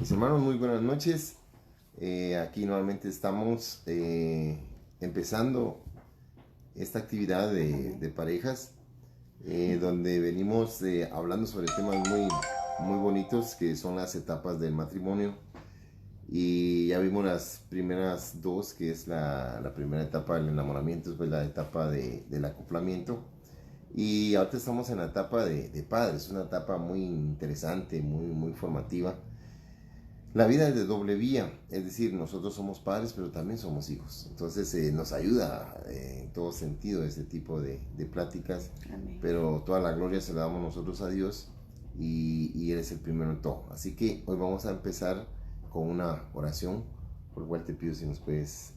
Mis hermanos, muy buenas noches. Aquí nuevamente estamos empezando esta actividad de parejas, donde venimos hablando sobre temas muy bonitos que son las etapas del matrimonio. Y ya vimos las primeras dos, que es la primera etapa del enamoramiento, después la etapa del acoplamiento. Y ahorita estamos en la etapa de padres, una etapa muy interesante, muy formativa. La vida es de doble vía, es decir, nosotros somos padres, pero también somos hijos. Entonces nos ayuda en todo sentido este tipo de pláticas. Amén. Pero toda la gloria se la damos nosotros a Dios y Él es el primero en todo. Así que hoy vamos a empezar con una oración, por lo cual te pido si nos puedes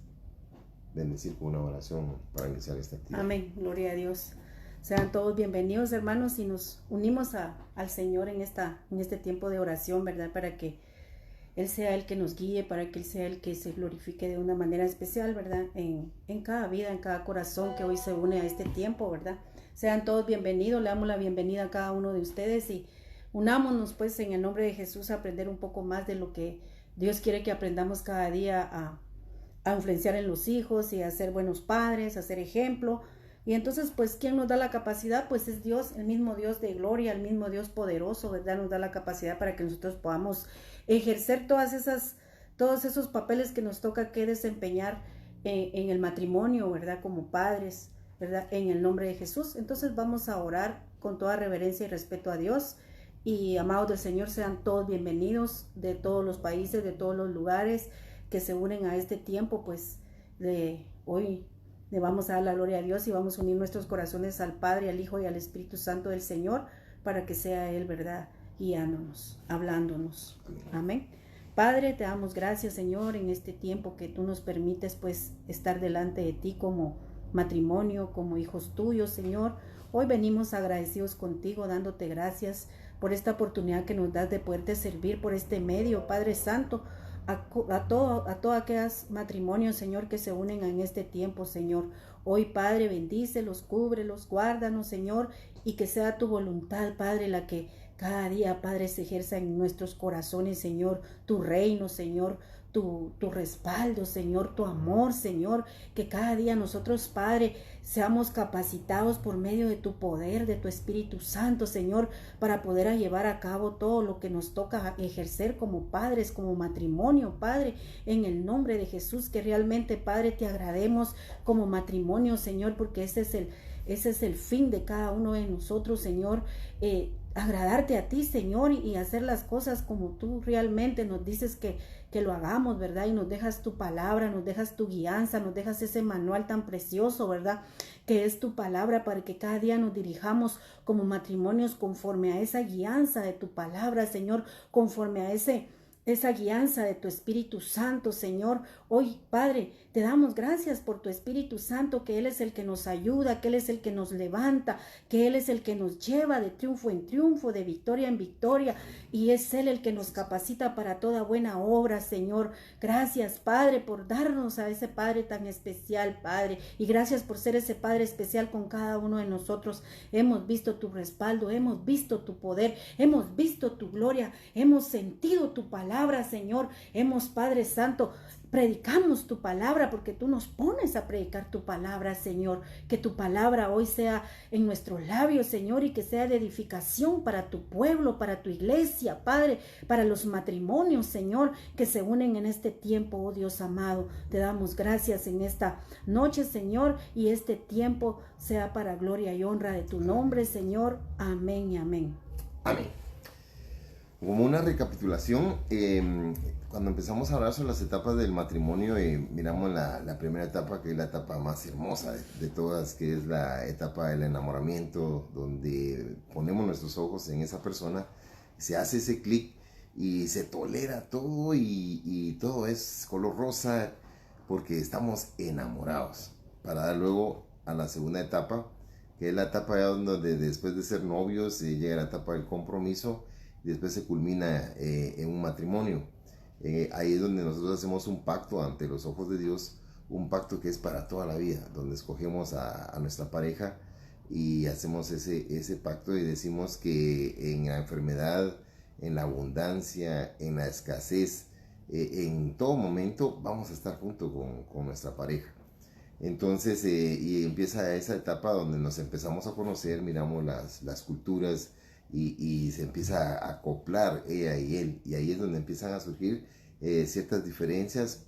bendecir con una oración para iniciar esta actividad. Amén, gloria a Dios. Sean todos bienvenidos, hermanos, y nos unimos al Señor en este tiempo de oración, ¿verdad? Para que Él sea el que nos guíe, para que Él sea el que se glorifique de una manera especial, ¿verdad? En cada vida, en cada corazón que hoy se une a este tiempo, ¿verdad? Sean todos bienvenidos, le damos la bienvenida a cada uno de ustedes y unámonos pues en el nombre de Jesús a aprender un poco más de lo que Dios quiere que aprendamos cada día a influenciar en los hijos y a ser buenos padres, a ser ejemplo. Y entonces, pues, ¿quién nos da la capacidad? Pues es Dios, el mismo Dios de gloria, el mismo Dios poderoso, ¿verdad? Nos da la capacidad para que nosotros podamos ejercer todos esos papeles que nos toca que desempeñar en el matrimonio, ¿verdad? Como padres, ¿verdad? En el nombre de Jesús. Entonces vamos a orar con toda reverencia y respeto a Dios. Y amados del Señor, sean todos bienvenidos de todos los países, de todos los lugares que se unen a este tiempo, pues, de hoy. Le vamos a dar la gloria a Dios y vamos a unir nuestros corazones al Padre, al Hijo y al Espíritu Santo del Señor para que sea Él, ¿verdad? Guiándonos, hablándonos. Amén. Padre, te damos gracias, Señor, en este tiempo que tú nos permites, pues, estar delante de ti como matrimonio, como hijos tuyos, Señor. Hoy venimos agradecidos contigo, dándote gracias por esta oportunidad que nos das de poderte servir por este medio, Padre Santo. A todos aquellos matrimonios, Señor, que se unen en este tiempo, Señor. Hoy, Padre, bendícelos, cúbrelos, guárdanos, Señor, y que sea tu voluntad, Padre, la que cada día, Padre, se ejerza en nuestros corazones, Señor, tu reino, Señor, tu respaldo, Señor, tu amor, Señor, que cada día nosotros, Padre, seamos capacitados por medio de tu poder, de tu Espíritu Santo, Señor, para poder llevar a cabo todo lo que nos toca ejercer como padres, como matrimonio, Padre, en el nombre de Jesús, que realmente, Padre, te agrademos como matrimonio, Señor, porque ese es el fin de cada uno de nosotros, Señor, agradarte a ti, Señor, y hacer las cosas como tú realmente nos dices que lo hagamos, ¿verdad? Y nos dejas tu palabra, nos dejas tu guianza, nos dejas ese manual tan precioso, ¿verdad? Que es tu palabra para que cada día nos dirijamos como matrimonios conforme a esa guianza de tu palabra, Señor, conforme a esa guianza de tu Espíritu Santo, Señor. Hoy, Padre, te damos gracias por tu Espíritu Santo, que Él es el que nos ayuda, que Él es el que nos levanta, que Él es el que nos lleva de triunfo en triunfo, de victoria en victoria, y es Él el que nos capacita para toda buena obra, Señor. Gracias, Padre, por darnos a ese Padre tan especial, Padre, y gracias por ser ese Padre especial con cada uno de nosotros. Hemos visto tu respaldo, hemos visto tu poder, hemos visto tu gloria, hemos sentido tu palabra, Señor. Hemos, Padre Santo, predicamos tu palabra porque tú nos pones a predicar tu palabra, Señor. Que tu palabra hoy sea en nuestros labios, Señor, y que sea de edificación para tu pueblo, para tu iglesia, Padre, para los matrimonios, Señor, que se unen en este tiempo, oh Dios amado. Te damos gracias en esta noche, Señor, y este tiempo sea para gloria y honra de tu nombre, Señor. Amén y amén. Amén. Como una recapitulación, cuando empezamos a hablar sobre las etapas del matrimonio, miramos la primera etapa, que es la etapa más hermosa de todas, que es la etapa del enamoramiento, donde ponemos nuestros ojos en esa persona, se hace ese clic y se tolera todo y todo es color rosa porque estamos enamorados, para dar luego a la segunda etapa, que es la etapa donde después de ser novios llega la etapa del compromiso, y después se culmina en un matrimonio. Ahí es donde nosotros hacemos un pacto ante los ojos de Dios, un pacto que es para toda la vida, donde escogemos a nuestra pareja y hacemos ese pacto y decimos que en la enfermedad, en la abundancia, en la escasez, en todo momento vamos a estar junto con nuestra pareja. Entonces, y empieza esa etapa donde nos empezamos a conocer, miramos las culturas y se empieza a acoplar ella y él. Y ahí es donde empiezan a surgir ciertas diferencias,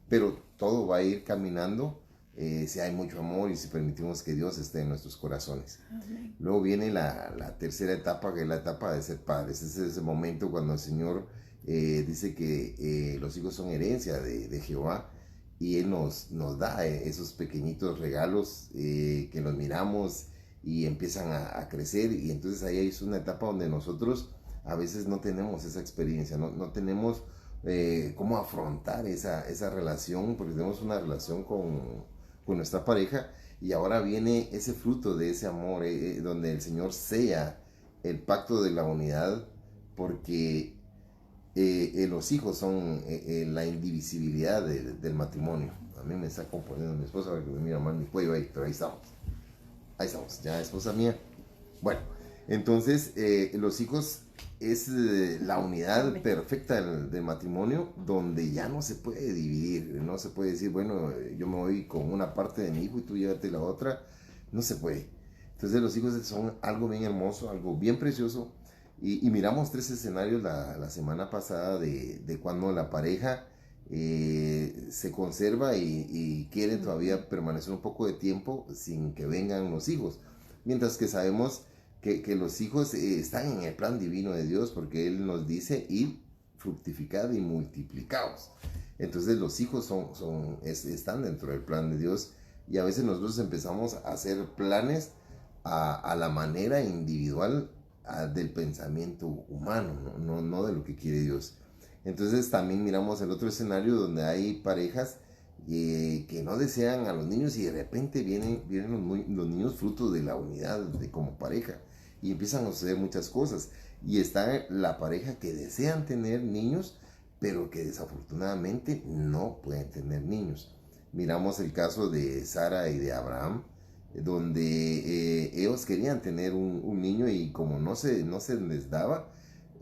pero todo va a ir caminando si hay mucho amor y si permitimos que Dios esté en nuestros corazones. Amén. Luego viene la tercera etapa, que es la etapa de ser padres. Es ese momento cuando el Señor dice que los hijos son herencia de Jehová. Y Él nos da esos pequeñitos regalos que los miramos y empiezan a crecer. Y entonces ahí es una etapa donde nosotros a veces no tenemos esa experiencia, no tenemos cómo afrontar esa relación, porque tenemos una relación con nuestra pareja. Y ahora viene ese fruto de ese amor, donde el Señor sella el pacto de la unidad, porque los hijos son la indivisibilidad del matrimonio. A mí me está componiendo mi esposa, que me mira mal mi cuello ahí, pero ahí estamos, ya esposa mía. Bueno, entonces los hijos es la unidad perfecta del matrimonio, donde ya no se puede dividir, no se puede decir, bueno, yo me voy con una parte de mi hijo y tú llévate la otra, no se puede. Entonces los hijos son algo bien hermoso, algo bien precioso. Y miramos 3 escenarios la semana pasada de cuando la pareja se conserva y quiere todavía permanecer un poco de tiempo sin que vengan los hijos. Mientras que sabemos que los hijos están en el plan divino de Dios, porque Él nos dice, id, fructificad y multiplicaos. Entonces los hijos están dentro del plan de Dios, y a veces nosotros empezamos a hacer planes a la manera individual del pensamiento humano, no de lo que quiere Dios. Entonces también miramos el otro escenario donde hay parejas que no desean a los niños, y de repente vienen los niños fruto de la unidad como pareja, y empiezan a suceder muchas cosas. Y está la pareja que desean tener niños, pero que desafortunadamente no pueden tener niños. Miramos el caso de Sara y de Abraham, donde ellos querían tener un niño, y como no se les daba,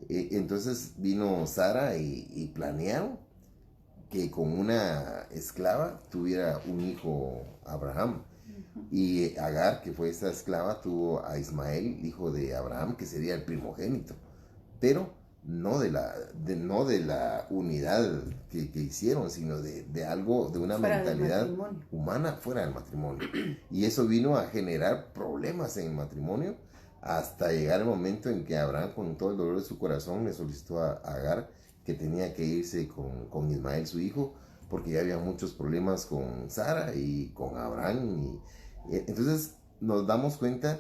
entonces vino Sara y planearon que con una esclava tuviera un hijo Abraham. Y Agar, que fue esta esclava, tuvo a Ismael, hijo de Abraham, que sería el primogénito, pero no de la unidad que hicieron, sino de algo, de una fuera mentalidad humana fuera del matrimonio. Y eso vino a generar problemas en el matrimonio, hasta llegar el momento en que Abraham, con todo el dolor de su corazón, le solicitó a Agar que tenía que irse con Ismael, su hijo, porque ya había muchos problemas con Sara y con Abraham. Entonces nos damos cuenta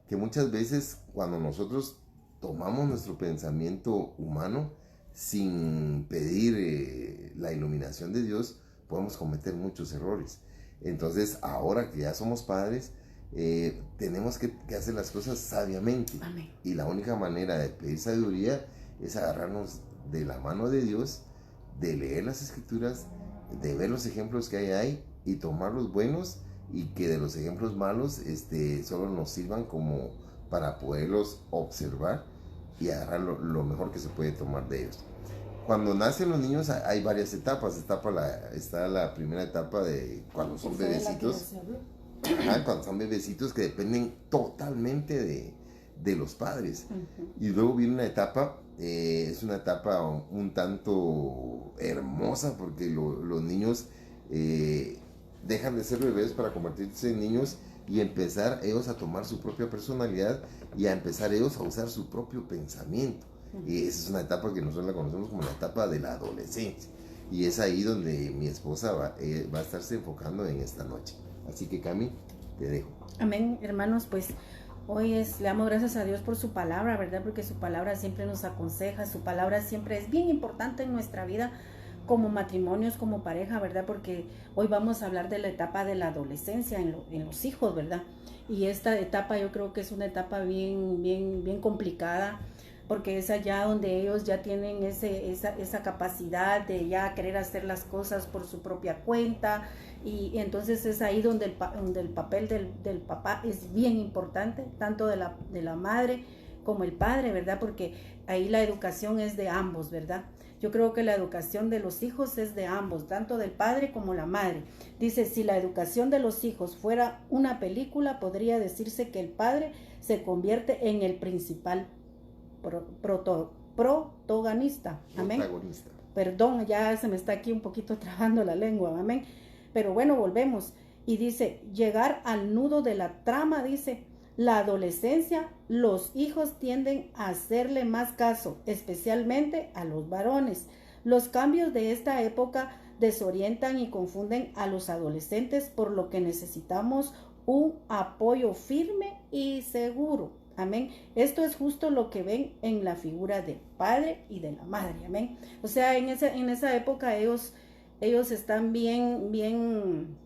que muchas veces, cuando nosotros tomamos nuestro pensamiento humano sin pedir la iluminación de Dios, podemos cometer muchos errores. Entonces, ahora que ya somos padres, tenemos que hacer las cosas sabiamente. Amén. Y la única manera de pedir sabiduría es agarrarnos de la mano de Dios, de leer las escrituras, de ver los ejemplos que hay ahí y tomar los buenos, y que de los ejemplos malos solo nos sirvan como para poderlos observar y agarrar lo mejor que se puede tomar de ellos. Cuando nacen los niños hay varias etapas. Está la primera etapa de cuando son bebecitos. Cuando son bebecitos, que dependen totalmente de los padres. Y luego viene una etapa, es una etapa un tanto hermosa, porque los niños dejan de ser bebés para convertirse en niños y empezar ellos a tomar su propia personalidad y a empezar ellos a usar su propio pensamiento. Y esa es una etapa que nosotros la conocemos como la etapa de la adolescencia. Y es ahí donde mi esposa va a estarse enfocando en esta noche. Así que, Cami, te dejo. Amén, hermanos, pues hoy le damos gracias a Dios por su palabra, ¿verdad? Porque su palabra siempre nos aconseja, su palabra siempre es bien importante en nuestra vida, como matrimonios, como pareja, ¿verdad? Porque hoy vamos a hablar de la etapa de la adolescencia en los hijos, ¿verdad? Y esta etapa yo creo que es una etapa bien complicada, porque es allá donde ellos ya tienen esa capacidad de ya querer hacer las cosas por su propia cuenta, y entonces es ahí donde el papel del papá es bien importante, tanto de la madre como el padre, ¿verdad? Porque ahí la educación es de ambos, ¿verdad? Yo creo que la educación de los hijos es de ambos, tanto del padre como la madre. Dice, si la educación de los hijos fuera una película, podría decirse que el padre se convierte en el principal protagonista. Amén. Protagonista. Perdón, ya se me está aquí un poquito trabando la lengua. Amén. Pero bueno, volvemos. Y dice, llegar al nudo de la trama, dice, la adolescencia, los hijos tienden a hacerle más caso, especialmente a los varones. Los cambios de esta época desorientan y confunden a los adolescentes, por lo que necesitamos un apoyo firme y seguro. Amén. Esto es justo lo que ven en la figura del padre y de la madre. Amén. O sea, en esa época ellos están bien,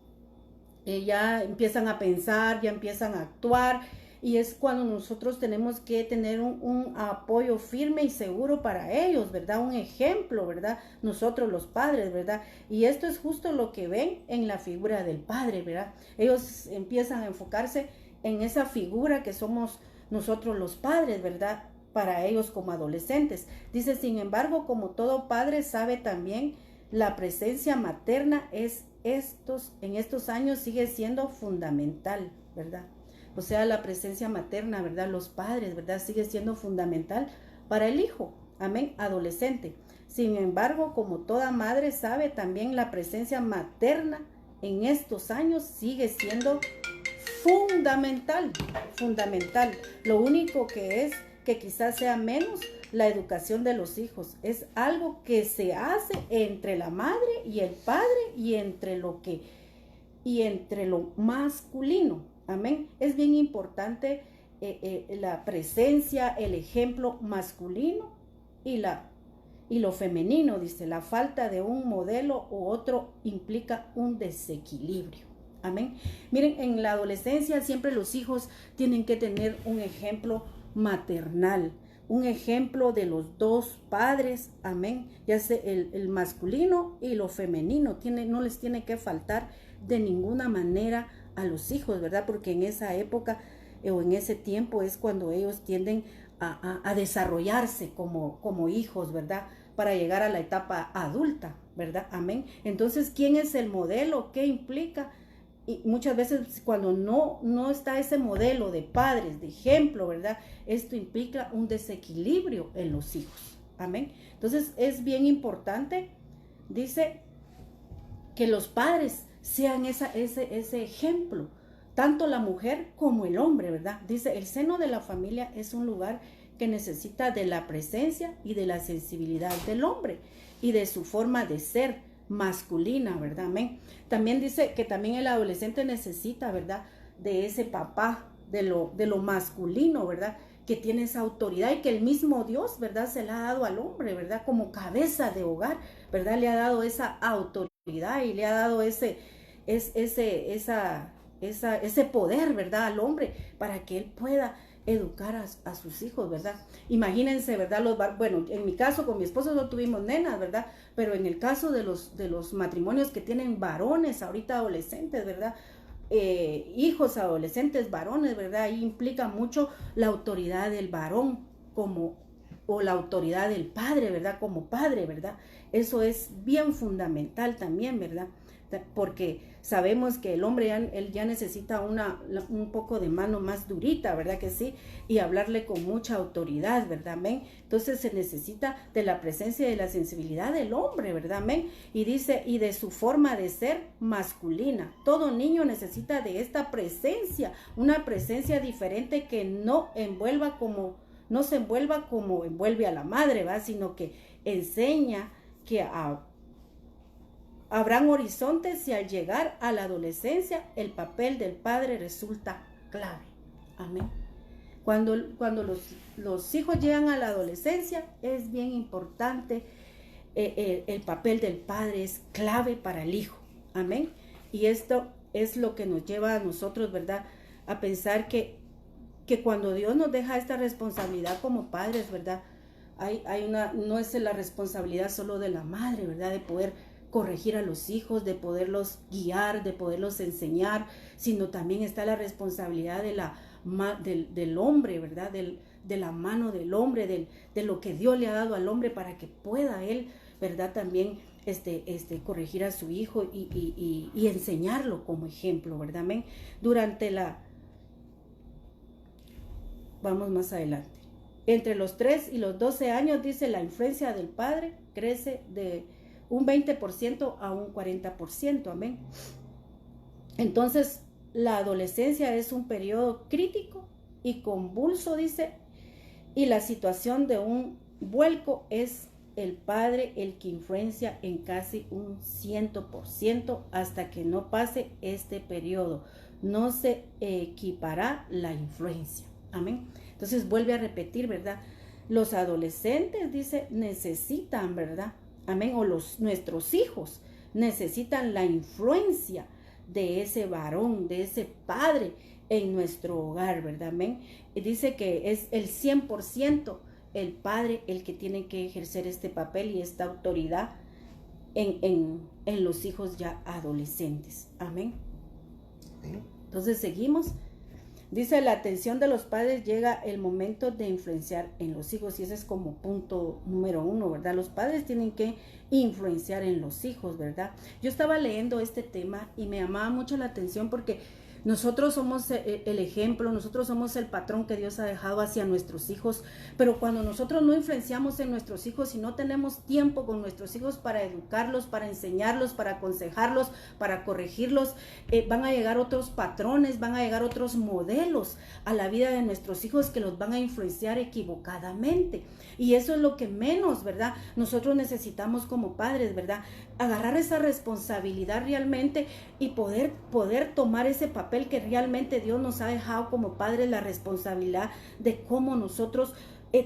ya empiezan a pensar, ya empiezan a actuar, y es cuando nosotros tenemos que tener un apoyo firme y seguro para ellos, ¿verdad? Un ejemplo, ¿verdad? Nosotros los padres, ¿verdad? Y esto es justo lo que ven en la figura del padre, ¿verdad? Ellos empiezan a enfocarse en esa figura que somos nosotros los padres, ¿verdad? Para ellos como adolescentes. Dice, sin embargo, como todo padre sabe también, la presencia materna en estos años sigue siendo fundamental, ¿verdad? O sea, la presencia materna, ¿verdad? Los padres, ¿verdad? Sigue siendo fundamental para el hijo, amén, adolescente. Sin embargo, como toda madre sabe, también la presencia materna en estos años sigue siendo fundamental. Lo único que es que quizás sea menos la educación de los hijos. Es algo que se hace entre la madre y el padre y entre lo masculino. Amén. Es bien importante la presencia, el ejemplo masculino y lo femenino. Dice, la falta de un modelo u otro implica un desequilibrio. Amén. Miren, en la adolescencia siempre los hijos tienen que tener un ejemplo maternal, un ejemplo de los dos padres, amén, ya sea el masculino y lo femenino, no les tiene que faltar de ninguna manera a los hijos, ¿verdad? Porque en esa época o en ese tiempo es cuando ellos tienden a desarrollarse como hijos, ¿verdad? Para llegar a la etapa adulta, ¿verdad? Amén. Entonces, ¿quién es el modelo? ¿Qué implica? Y muchas veces cuando no está ese modelo de padres, de ejemplo, ¿verdad? Esto implica un desequilibrio en los hijos. Amén. Entonces es bien importante, dice, que los padres sean ese ejemplo, tanto la mujer como el hombre, ¿verdad? Dice, el seno de la familia es un lugar que necesita de la presencia y de la sensibilidad del hombre y de su forma de ser masculina, ¿verdad? Amén. También dice que también el adolescente necesita, ¿verdad? De ese papá, de lo masculino, ¿verdad? Que tiene esa autoridad y que el mismo Dios, ¿verdad? Se la ha dado al hombre, ¿verdad? Como cabeza de hogar, ¿verdad? Le ha dado esa autoridad y le ha dado ese poder, ¿verdad? Al hombre para que él pueda educar a sus hijos, ¿verdad? Imagínense, ¿verdad? Bueno, en mi caso con mi esposo no tuvimos nenas, ¿verdad? Pero en el caso de los matrimonios que tienen varones, ahorita adolescentes, ¿verdad? Hijos adolescentes varones, ¿verdad? Ahí implica mucho la autoridad del varón o la autoridad del padre, ¿verdad? Como padre, ¿verdad? Eso es bien fundamental también, ¿verdad? Porque sabemos que el hombre él ya necesita un poco de mano más durita, ¿verdad que sí? Y hablarle con mucha autoridad, ¿verdad? Amén. Entonces se necesita de la presencia y de la sensibilidad del hombre, ¿verdad? Amén. Y dice, y de su forma de ser masculina. Todo niño necesita de esta presencia, una presencia diferente que no se envuelva como envuelve a la madre, ¿verdad? Sino que enseña que habrán horizontes y al llegar a la adolescencia el papel del padre resulta clave. Amén. Cuando los hijos llegan a la adolescencia es bien importante, el papel del padre es clave para el hijo. Amén. Y esto es lo que nos lleva a nosotros, ¿verdad? A pensar que cuando Dios nos deja esta responsabilidad como padres, ¿verdad? No es la responsabilidad solo de la madre, ¿verdad? De poder corregir a los hijos, de poderlos guiar, de poderlos enseñar, sino también está la responsabilidad del hombre, ¿verdad? de la mano del hombre, de lo que Dios le ha dado al hombre para que pueda él, ¿verdad? También corregir a su hijo y enseñarlo como ejemplo, ¿verdad? Amén. Vamos más adelante. Entre los 3 y los 12 años, dice, la influencia del padre crece de un 20% a un 40%, amén. Entonces, la adolescencia es un periodo crítico y convulso, dice, y la situación de un vuelco es el padre el que influencia en casi un 100% hasta que no pase este periodo. No se equipará la influencia. Amén. Entonces vuelve a repetir, ¿verdad? Los adolescentes, dice, necesitan, ¿verdad? Amén. O nuestros hijos necesitan la influencia de ese varón, de ese padre en nuestro hogar, ¿verdad? Amén. Y dice que es el 100% el padre el que tiene que ejercer este papel y esta autoridad en los hijos ya adolescentes. Amén. Entonces seguimos. Dice, la atención de los padres llega el momento de influenciar en los hijos, y ese es como punto número 1, ¿verdad? Los padres tienen que influenciar en los hijos, ¿verdad? Yo estaba leyendo este tema y me llamaba mucho la atención porque nosotros somos el ejemplo, nosotros somos el patrón que Dios ha dejado hacia nuestros hijos, pero cuando nosotros no influenciamos en nuestros hijos y no tenemos tiempo con nuestros hijos para educarlos, para enseñarlos, para aconsejarlos, para corregirlos, van a llegar otros patrones, van a llegar otros modelos a la vida de nuestros hijos que los van a influenciar equivocadamente. Y eso es lo que menos, ¿verdad? Nosotros necesitamos como padres, ¿verdad? Agarrar esa responsabilidad realmente y poder tomar ese papel que realmente Dios nos ha dejado como padres, la responsabilidad de cómo nosotros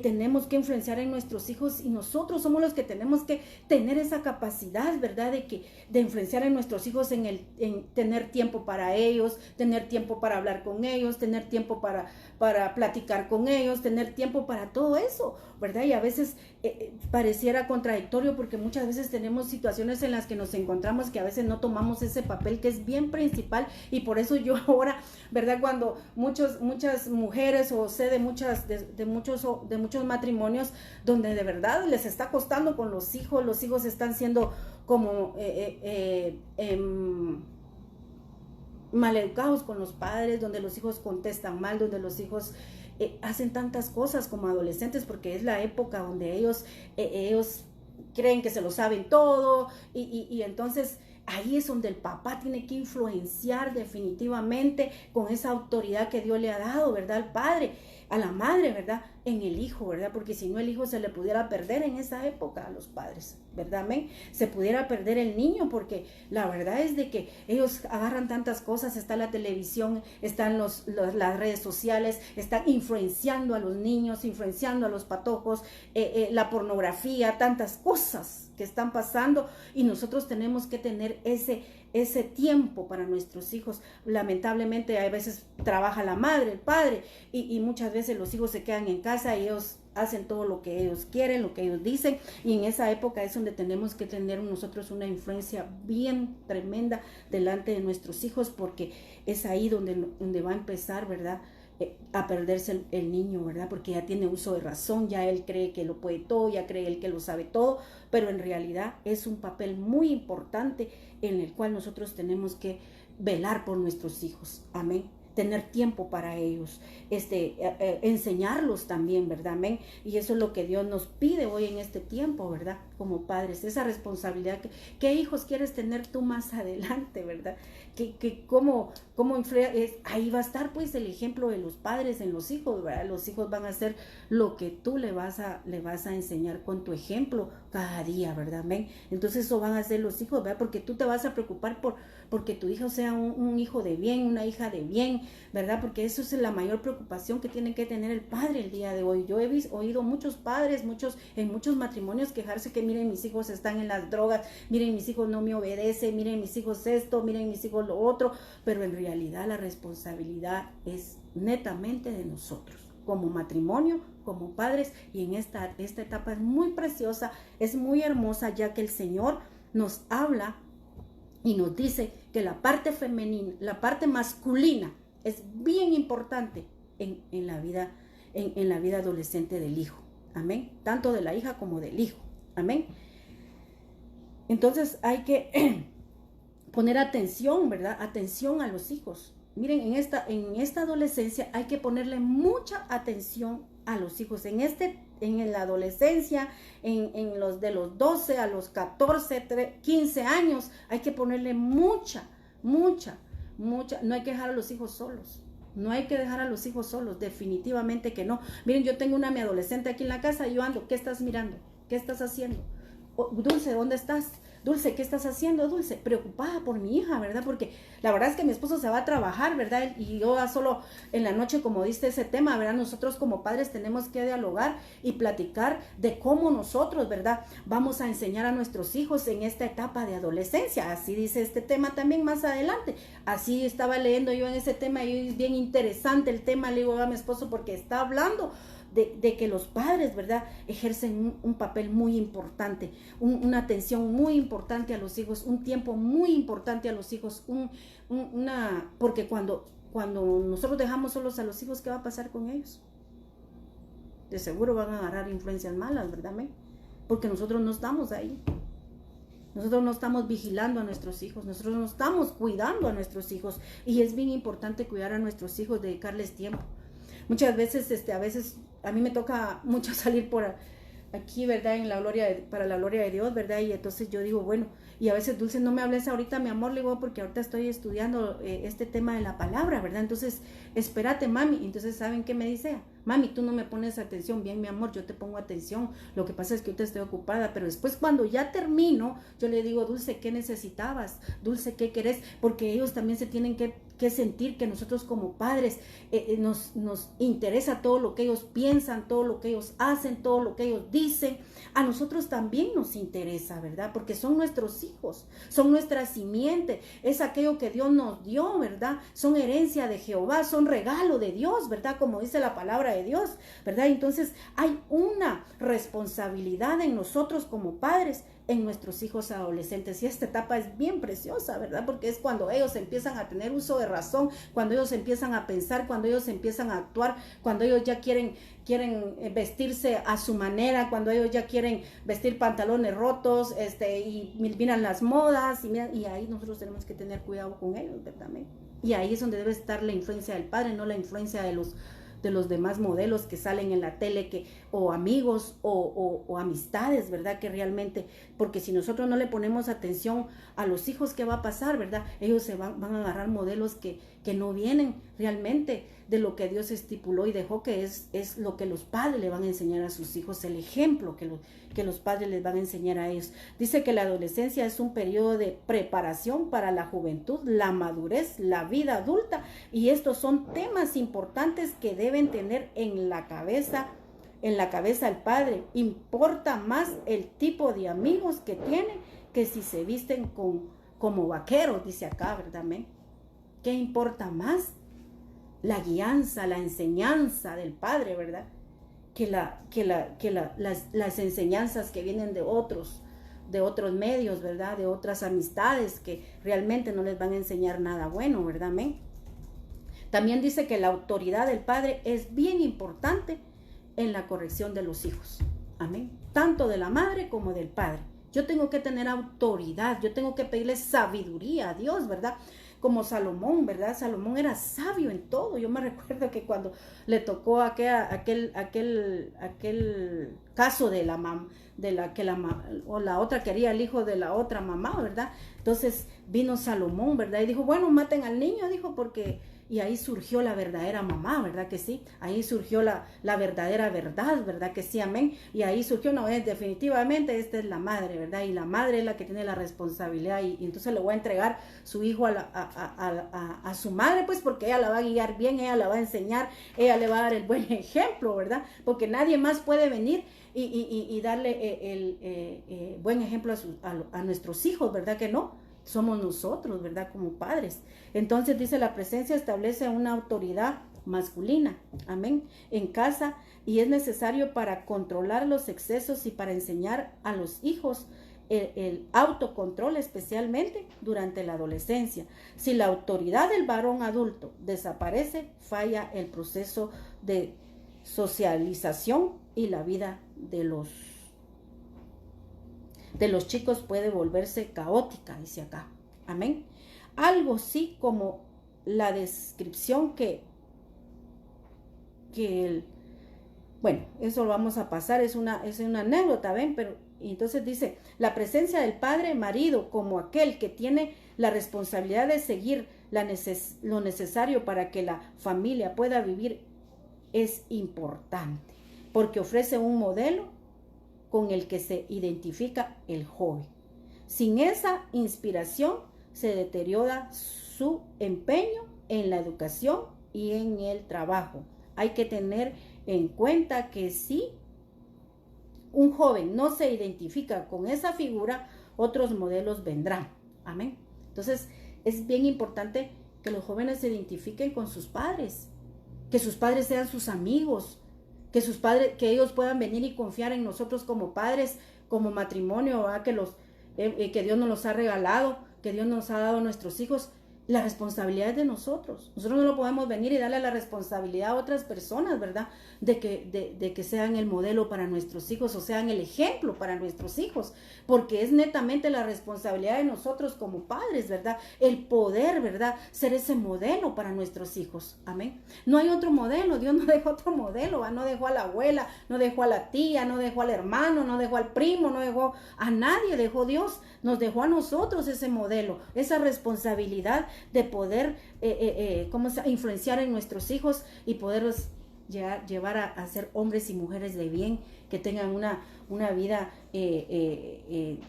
tenemos que influenciar en nuestros hijos, y nosotros somos los que tenemos que tener esa capacidad, ¿verdad? De influenciar en nuestros hijos en tener tiempo para ellos, tener tiempo para hablar con ellos, tener tiempo para platicar con ellos, tener tiempo para todo eso, ¿verdad? Y a veces pareciera contradictorio porque muchas veces tenemos situaciones en las que nos encontramos que a veces no tomamos ese papel que es bien principal, y por eso yo ahora, ¿verdad? Cuando muchas mujeres, o sé de muchos matrimonios donde de verdad les está costando con los hijos están siendo como maleducados con los padres, donde los hijos contestan mal, donde los hijos hacen tantas cosas como adolescentes, porque es la época donde ellos creen que se lo saben todo, y entonces ahí es donde el papá tiene que influenciar definitivamente con esa autoridad que Dios le ha dado, ¿verdad? Al padre, a la madre, ¿verdad? En el hijo, ¿verdad? Porque si no, el hijo se le pudiera perder en esa época a los padres, ¿verdad? Amén. Se pudiera perder el niño, porque la verdad es de que ellos agarran tantas cosas, está la televisión, están las redes sociales, están influenciando a los niños, influenciando a los patojos, la pornografía, tantas cosas que están pasando, y nosotros tenemos que tener ese tiempo para nuestros hijos. Lamentablemente a veces trabaja la madre, el padre, y muchas veces los hijos se quedan en casa y ellos hacen todo lo que ellos quieren, lo que ellos dicen, y en esa época es donde tenemos que tener nosotros una influencia bien tremenda delante de nuestros hijos, porque es ahí donde va a empezar, ¿verdad?, a perderse el niño, ¿verdad? Porque ya tiene uso de razón, ya él cree que lo puede todo, ya cree él que lo sabe todo, pero en realidad es un papel muy importante en el cual nosotros tenemos que velar por nuestros hijos, amén, tener tiempo para ellos, enseñarlos también, ¿verdad? Amén. Y eso es lo que Dios nos pide hoy en este tiempo, ¿verdad? Como padres, esa responsabilidad. ¿Qué hijos quieres tener tú más adelante, verdad? ¿Cómo ahí va a estar pues el ejemplo de los padres en los hijos, ¿verdad? Los hijos van a hacer lo que tú le vas a enseñar con tu ejemplo cada día, ¿verdad? Amén. Entonces eso van a hacer los hijos, ¿verdad? Porque tú te vas a preocupar porque tu hijo sea un hijo de bien, una hija de bien, ¿verdad? Porque eso es la mayor preocupación que tiene que tener el padre el día de hoy. Yo he oído muchos padres, en muchos matrimonios quejarse que miren, mis hijos están en las drogas, miren, mis hijos no me obedecen, miren, mis hijos esto, miren, mis hijos lo otro, pero en realidad la responsabilidad es netamente de nosotros, como matrimonio, como padres, y en esta etapa es muy preciosa, es muy hermosa, ya que el Señor nos habla y nos dice que la parte femenina, la parte masculina, es bien importante en la vida en la vida adolescente del hijo. Amén. Tanto de la hija como del hijo. Amén. Entonces hay que poner atención, ¿verdad? Atención a los hijos. Miren, en esta adolescencia hay que ponerle mucha atención a los hijos. En la adolescencia, en los de los 12 a los 14, 15 años, hay que ponerle mucha. No hay que dejar a los hijos solos. No hay que dejar a los hijos solos, definitivamente que no. Miren, yo tengo mi adolescente aquí en la casa, yo ando, ¿qué estás mirando? ¿Qué estás haciendo? Dulce, ¿dónde estás? Dulce, ¿qué estás haciendo, Dulce? Preocupada por mi hija, ¿verdad? Porque la verdad es que mi esposo se va a trabajar, ¿verdad? Y yo solo en la noche, como dice ese tema, ¿verdad? Nosotros como padres tenemos que dialogar y platicar de cómo nosotros, ¿verdad? Vamos a enseñar a nuestros hijos en esta etapa de adolescencia. Así dice este tema también más adelante. Así estaba leyendo yo en ese tema y es bien interesante el tema, le digo a mi esposo, porque está hablando de que los padres, ¿verdad?, ejercen un papel muy importante, una atención muy importante a los hijos, un tiempo muy importante a los hijos, porque cuando nosotros dejamos solos a los hijos, ¿qué va a pasar con ellos? De seguro van a agarrar influencias malas, ¿verdad? Porque nosotros no estamos ahí. Nosotros no estamos vigilando a nuestros hijos, nosotros no estamos cuidando a nuestros hijos, y es bien importante cuidar a nuestros hijos, dedicarles tiempo. Muchas veces, a mí me toca mucho salir por aquí, ¿verdad? Para la gloria de Dios, ¿verdad? Y entonces yo digo, bueno, y a veces, Dulce, no me hables ahorita, mi amor, le digo, porque ahorita estoy estudiando este tema de la palabra, ¿verdad? Entonces, espérate, mami. Entonces, ¿saben qué me dice? Mami, tú no me pones atención. Bien, mi amor, yo te pongo atención. Lo que pasa es que ahorita estoy ocupada, pero después cuando ya termino, yo le digo, Dulce, ¿qué necesitabas? Dulce, ¿qué querés? Porque ellos también se tienen que sentir que nosotros como padres nos interesa todo lo que ellos piensan, todo lo que ellos hacen, todo lo que ellos dicen. A nosotros también nos interesa, ¿verdad? Porque son nuestros hijos, son nuestra simiente, es aquello que Dios nos dio, ¿verdad? Son herencia de Jehová, son regalo de Dios, ¿verdad? Como dice la palabra de Dios, ¿verdad? Entonces hay una responsabilidad en nosotros como padres, en nuestros hijos adolescentes, y esta etapa es bien preciosa, ¿verdad? Porque es cuando ellos empiezan a tener uso de razón, cuando ellos empiezan a pensar, cuando ellos empiezan a actuar, cuando ellos ya quieren vestirse a su manera, cuando ellos ya quieren vestir pantalones rotos, y miran las modas, y ahí nosotros tenemos que tener cuidado con ellos, ¿verdad? Y ahí es donde debe estar la influencia del padre, no la influencia de los demás modelos que salen en la tele, o amigos o amistades, ¿verdad? Que realmente, porque si nosotros no le ponemos atención a los hijos, ¿qué va a pasar, verdad? Ellos se van a agarrar modelos que no vienen realmente de lo que Dios estipuló y dejó, que es lo que los padres le van a enseñar a sus hijos, el ejemplo que los padres les van a enseñar a ellos. Dice que la adolescencia es un periodo de preparación para la juventud, la madurez, la vida adulta, y estos son temas importantes que deben tener en la cabeza el padre. Importa más el tipo de amigos que tiene que si se visten como vaqueros, dice acá, ¿verdad? ¿Qué importa más? La guianza, la enseñanza del padre, ¿verdad? Que las enseñanzas que vienen de otros medios, ¿verdad? De otras amistades que realmente no les van a enseñar nada bueno, ¿verdad? También dice que la autoridad del padre es bien importante en la corrección de los hijos. Amén. Tanto de la madre como del padre. Yo tengo que tener autoridad, yo tengo que pedirle sabiduría a Dios, ¿verdad? Como Salomón, ¿verdad? Salomón era sabio en todo. Yo me recuerdo que cuando le tocó aquel caso de la otra quería el hijo de la otra mamá, ¿verdad? Entonces vino Salomón, ¿verdad? Y dijo, bueno, maten al niño, dijo, y ahí surgió la verdadera mamá, ¿verdad que sí? Ahí surgió la verdadera verdad, ¿verdad que sí? Amén. Y ahí surgió, definitivamente esta es la madre, ¿verdad? Y la madre es la que tiene la responsabilidad, y entonces le voy a entregar su hijo a su madre, pues porque ella la va a guiar bien, ella la va a enseñar, ella le va a dar el buen ejemplo, ¿verdad? Porque nadie más puede venir y darle el buen ejemplo a nuestros hijos, ¿verdad que no? Somos nosotros, ¿verdad? Como padres. Entonces dice, la presencia establece una autoridad masculina, amén, en casa, y es necesario para controlar los excesos y para enseñar a los hijos el autocontrol, especialmente durante la adolescencia. Si la autoridad del varón adulto desaparece, falla el proceso de socialización y la vida de los chicos puede volverse caótica, dice acá. Amén. Algo sí como la descripción bueno, eso lo vamos a pasar, es una anécdota, ¿ven? Pero entonces dice, la presencia del padre marido como aquel que tiene la responsabilidad de seguir lo necesario para que la familia pueda vivir es importante, porque ofrece un modelo con el que se identifica el joven. Sin esa inspiración se deteriora su empeño en la educación y en el trabajo. Hay que tener en cuenta que si un joven no se identifica con esa figura, otros modelos vendrán. Amén. Entonces, es bien importante que los jóvenes se identifiquen con sus padres, que sus padres sean sus amigos, que ellos puedan venir y confiar en nosotros como padres, como matrimonio, que Dios nos los ha regalado, que Dios nos ha dado a nuestros hijos. La responsabilidad es de nosotros. Nosotros no lo podemos venir y darle la responsabilidad a otras personas, ¿verdad? De que sean el modelo para nuestros hijos o sean el ejemplo para nuestros hijos, porque es netamente la responsabilidad de nosotros como padres, ¿verdad? El poder, ¿verdad? Ser ese modelo para nuestros hijos. Amén. No hay otro modelo. Dios no dejó otro modelo, ¿va? No dejó a la abuela, no dejó a la tía, no dejó al hermano, no dejó al primo, no dejó a nadie, dejó Dios. Nos dejó a nosotros ese modelo, esa responsabilidad de poder influenciar en nuestros hijos y poderlos llevar a ser hombres y mujeres de bien, que tengan una vida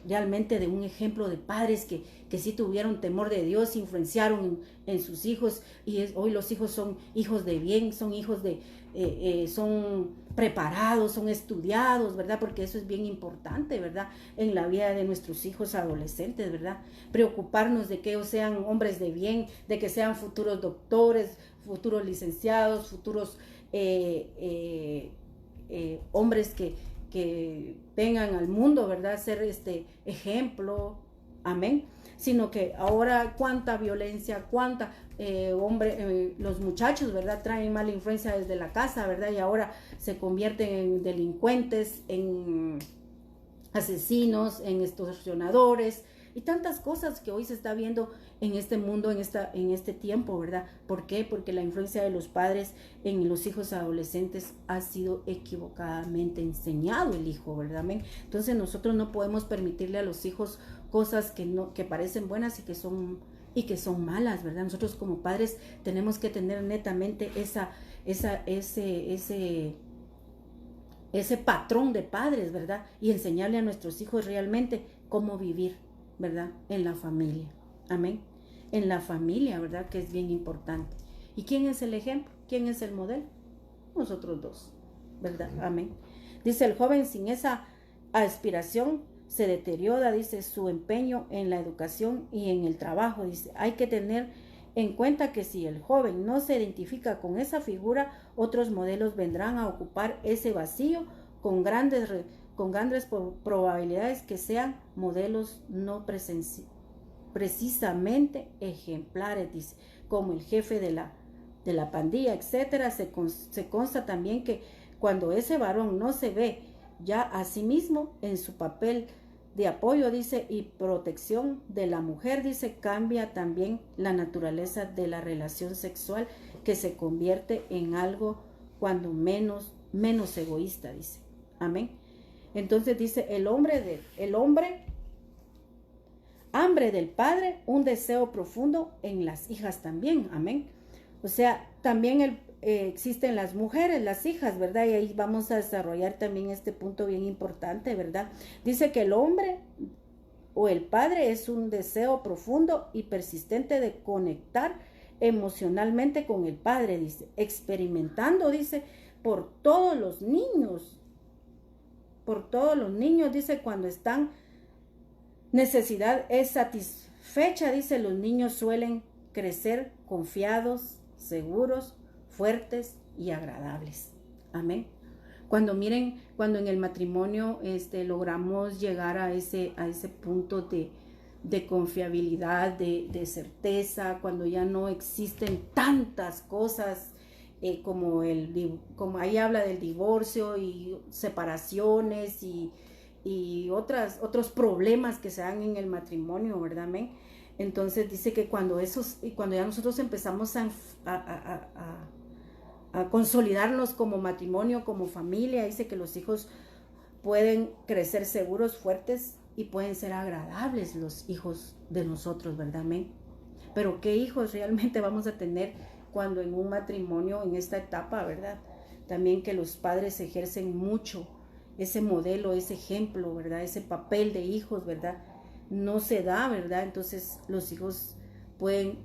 realmente de un ejemplo de padres que sí tuvieron temor de Dios, influenciaron en sus hijos, y hoy los hijos son hijos de bien, son hijos son preparados, son estudiados, ¿verdad? Porque eso es bien importante, ¿verdad? En la vida de nuestros hijos adolescentes, ¿verdad? Preocuparnos de que ellos sean hombres de bien, de que sean futuros doctores, futuros licenciados, futuros hombres que vengan al mundo, ¿verdad? Ser ejemplo, amén. Sino que ahora cuánta violencia, los muchachos, ¿verdad? Traen mala influencia desde la casa, ¿verdad? Y ahora se convierten en delincuentes, en asesinos, en extorsionadores y tantas cosas que hoy se está viendo en este mundo, en este tiempo, ¿verdad? ¿Por qué? Porque la influencia de los padres en los hijos adolescentes ha sido equivocadamente enseñado el hijo, ¿verdad? Amén. Entonces nosotros no podemos permitirle a los hijos cosas que parecen buenas y que son malas, ¿verdad? Nosotros como padres tenemos que tener netamente ese patrón de padres, ¿verdad? Y enseñarle a nuestros hijos realmente cómo vivir, ¿verdad? En la familia. Amén. En la familia, ¿verdad? Que es bien importante. ¿Y quién es el ejemplo? ¿Quién es el modelo? Nosotros dos, ¿verdad? Amén. Dice, el joven sin esa aspiración se deteriora, dice, su empeño en la educación y en el trabajo. Dice, hay que tener en cuenta que si el joven no se identifica con esa figura, otros modelos vendrán a ocupar ese vacío con grandes probabilidades que sean modelos no precisamente ejemplares, dice, como el jefe de la pandilla, etcétera. Se consta también que cuando ese varón no se ve ya a sí mismo en su papel de apoyo, dice, y protección de la mujer, dice, cambia también la naturaleza de la relación sexual, que se convierte en algo cuando menos egoísta, dice. Amén. Entonces dice, el hombre, hambre del padre, un deseo profundo en las hijas también. Amén. O sea, también existen las mujeres, las hijas, ¿verdad? Y ahí vamos a desarrollar también este punto bien importante, ¿verdad? Dice que el hombre o el padre es un deseo profundo y persistente de conectar emocionalmente con el padre, dice, experimentando, dice, por todos los niños, dice, cuando están necesidad es satisfecha, dice, los niños suelen crecer confiados, seguros, fuertes y agradables. Amén. Cuando en el matrimonio logramos llegar a ese punto de confiabilidad, de certeza, cuando ya no existen tantas cosas como ahí habla del divorcio y separaciones y otros problemas que se dan en el matrimonio, ¿verdad? Amén. Entonces dice que cuando ya nosotros empezamos a consolidarnos como matrimonio, como familia, dice que los hijos pueden crecer seguros, fuertes y pueden ser agradables los hijos de nosotros, ¿verdad? Amén. Pero ¿qué hijos realmente vamos a tener cuando en un matrimonio, en esta etapa, ¿verdad? También que los padres ejercen mucho ese modelo, ese ejemplo, ¿verdad? Ese papel de hijos, ¿verdad? No se da, ¿verdad? Entonces los hijos pueden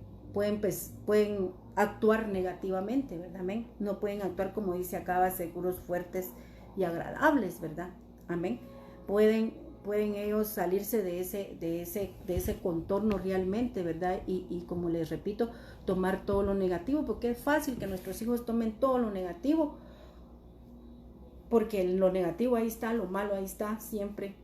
actuar negativamente, ¿verdad? Amén. No pueden actuar, como dice acá, seguros, fuertes y agradables, ¿verdad? Amén. Pueden ellos salirse de ese contorno realmente, ¿verdad? Y como les repito, tomar todo lo negativo, porque es fácil que nuestros hijos tomen todo lo negativo, porque lo negativo ahí está, lo malo ahí está siempre,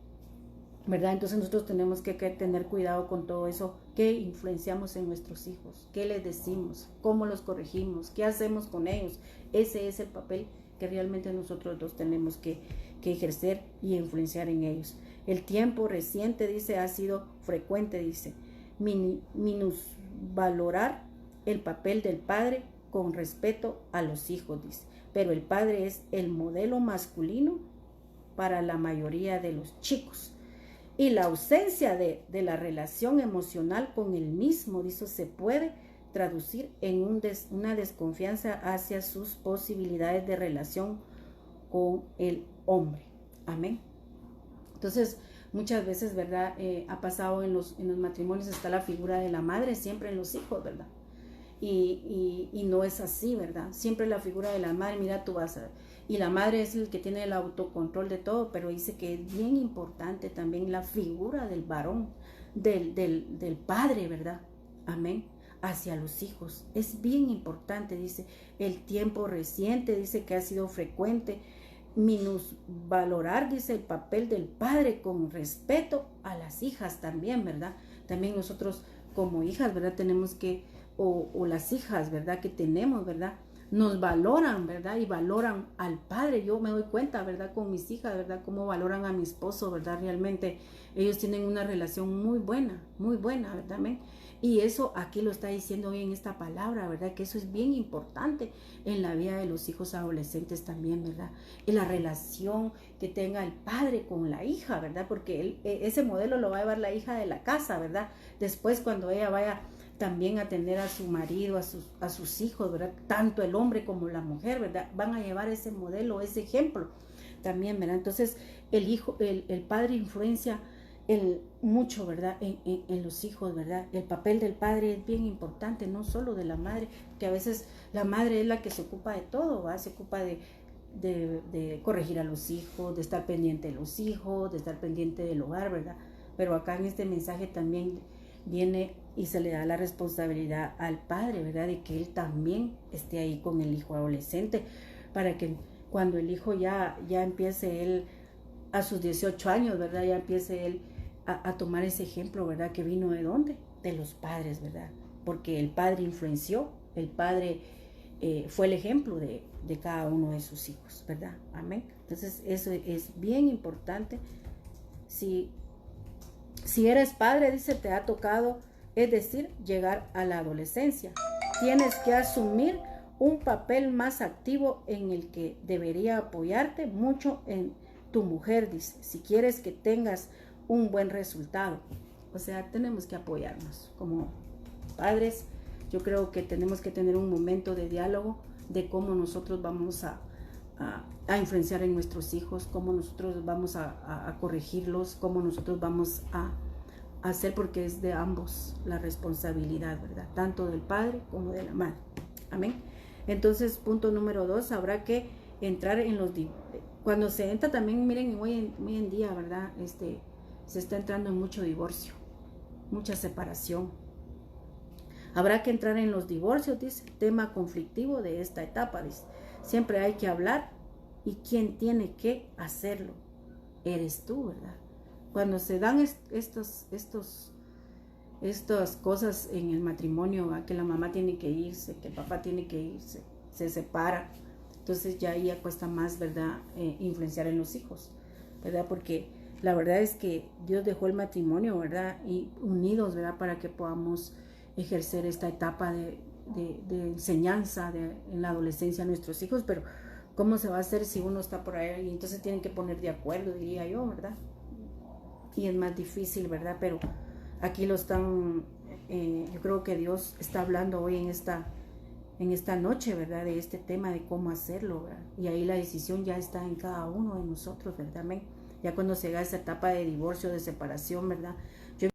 ¿verdad? Entonces nosotros tenemos que tener cuidado con todo eso, qué influenciamos en nuestros hijos, qué les decimos, cómo los corregimos, qué hacemos con ellos. Ese es el papel que realmente nosotros dos tenemos que ejercer y influenciar en ellos. El tiempo reciente, dice, ha sido frecuente, dice, minusvalorar el papel del padre con respeto a los hijos, dice. Pero el padre es el modelo masculino para la mayoría de los chicos. Y la ausencia de la relación emocional con el mismo, dice, se puede traducir en una desconfianza hacia sus posibilidades de relación con el hombre. Amén. Entonces, muchas veces, ¿verdad? Ha pasado en los matrimonios, está la figura de la madre siempre en los hijos, ¿verdad? Y no es así, ¿verdad? Siempre la figura de la madre, mira, tú vas a... Y la madre es el que tiene el autocontrol de todo, pero dice que es bien importante también la figura del varón, del padre, ¿verdad? Amén. Hacia los hijos. Es bien importante, dice, el tiempo reciente, dice que ha sido frecuente, minusvalorar, dice, el papel del padre con respeto a las hijas también, ¿verdad? También nosotros como hijas, ¿verdad? Tenemos que, o las hijas, ¿verdad? Que tenemos, ¿verdad? Nos valoran, ¿verdad? Y valoran al padre. Yo me doy cuenta, ¿verdad? Con mis hijas, ¿verdad? Cómo valoran a mi esposo, ¿verdad? Realmente ellos tienen una relación muy buena, ¿verdad? Amén. Y eso aquí lo está diciendo hoy en esta palabra, ¿verdad? Que eso es bien importante en la vida de los hijos adolescentes también, ¿verdad? Y la relación que tenga el padre con la hija, ¿verdad? Porque ese modelo lo va a llevar la hija de la casa, ¿verdad? Después cuando ella vaya también a tener a su marido, a sus hijos, ¿verdad? Tanto el hombre como la mujer, ¿verdad? Van a llevar ese modelo, ese ejemplo también, ¿verdad? Entonces el padre influencia mucho, ¿verdad? En los hijos, ¿verdad? El papel del padre es bien importante, no solo de la madre, que a veces la madre es la que se ocupa de todo, ¿verdad? Se ocupa de corregir a los hijos, de estar pendiente de los hijos, de estar pendiente del hogar, ¿verdad? Pero acá en este mensaje también viene y se le da la responsabilidad al padre, ¿verdad? De que él también esté ahí con el hijo adolescente, para que cuando el hijo ya empiece él a sus 18 años, ¿verdad? Ya empiece él a tomar ese ejemplo, ¿verdad? Que vino ¿de dónde? De los padres, ¿verdad? Porque el padre influenció, el padre fue el ejemplo de cada uno de sus hijos, ¿verdad? Amén. Entonces eso es bien importante. Si eres padre, dice, te ha tocado, es decir, llegar a la adolescencia. Tienes que asumir un papel más activo en el que debería apoyarte mucho en tu mujer, dice, si quieres que tengas un buen resultado. O sea, tenemos que apoyarnos como padres. Yo creo que tenemos que tener un momento de diálogo de cómo nosotros vamos a influenciar en nuestros hijos, cómo nosotros vamos a corregirlos, cómo nosotros vamos a hacer, porque es de ambos la responsabilidad, ¿verdad? Tanto del padre como de la madre. Amén. Entonces, punto número 2, habrá que entrar en los... Cuando se entra también, miren, hoy en día, ¿verdad? Se está entrando en mucho divorcio, mucha separación. Habrá que entrar en los divorcios, dice, tema conflictivo de esta etapa, dice. Siempre hay que hablar y quien tiene que hacerlo eres tú, ¿verdad? Cuando se dan estas cosas en el matrimonio, ¿verdad? Que la mamá tiene que irse, que el papá tiene que irse, se separa. Entonces ya ahí ya cuesta más, ¿verdad? Influenciar en los hijos, ¿verdad? Porque la verdad es que Dios dejó el matrimonio, ¿verdad? Y unidos, ¿verdad? Para que podamos ejercer esta etapa de enseñanza en la adolescencia a nuestros hijos, pero ¿cómo se va a hacer si uno está por ahí? Y entonces tienen que poner de acuerdo, diría yo, ¿verdad? Y es más difícil, ¿verdad? Pero aquí lo están, yo creo que Dios está hablando hoy en esta noche, ¿verdad? De este tema de cómo hacerlo, ¿verdad? Y ahí la decisión ya está en cada uno de nosotros, ¿verdad? Amén. Ya cuando se llega a esa etapa de divorcio, de separación, ¿verdad? Yo